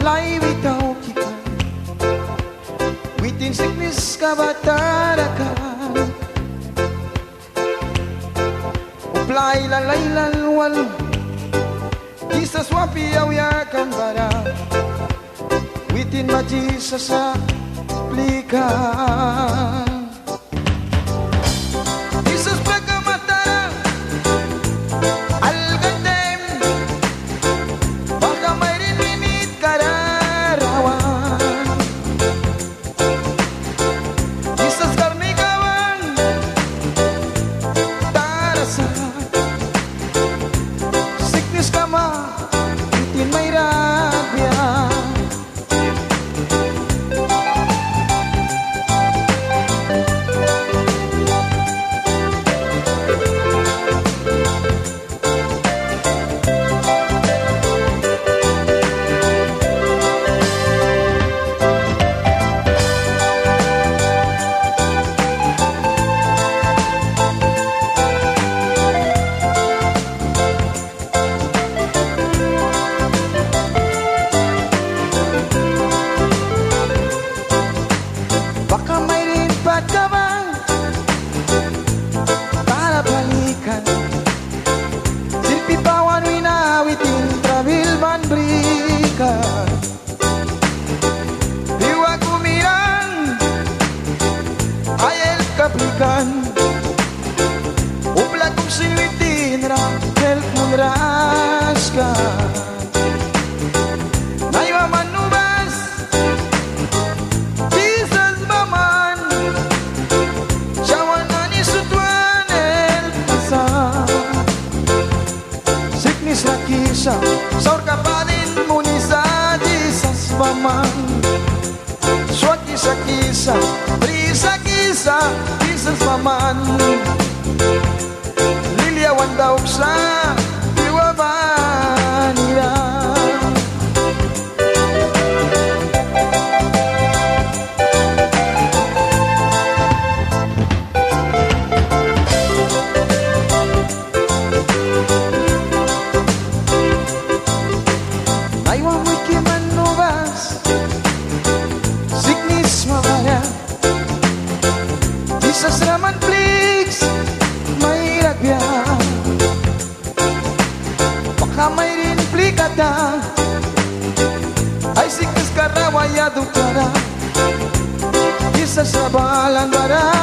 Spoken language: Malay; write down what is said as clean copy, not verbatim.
Apply without kita. Within sickness kabatarakan. Apply lalailan walu. Isa swapi yakan bara. Within majisa sa aplikan. Jesus pagkamatara. Algandem. Baka may rinminit kararawan. Jesus karmigawan. Tarasan. Sickness kama. Itin may rabya. Baka may rinpat ka bang para balikan? Silpi pawan winawitin trabil ban berikan. Iwa kumirang ayel kaplikan. Upla kong sinwitin rahel munraskan. Naiwa manubas Kisah saur kapanin munisa Jesus paman. Suat kisah-kisah berisa-kisah Jesus paman. Liliawan daog sa diwabanira. Aywa mo'y kimanubas, sickness mawala. Jesus raman please, may ragya. Baka may rinplikata, ay sickness karawaya dukara. Jesus rabalan bara.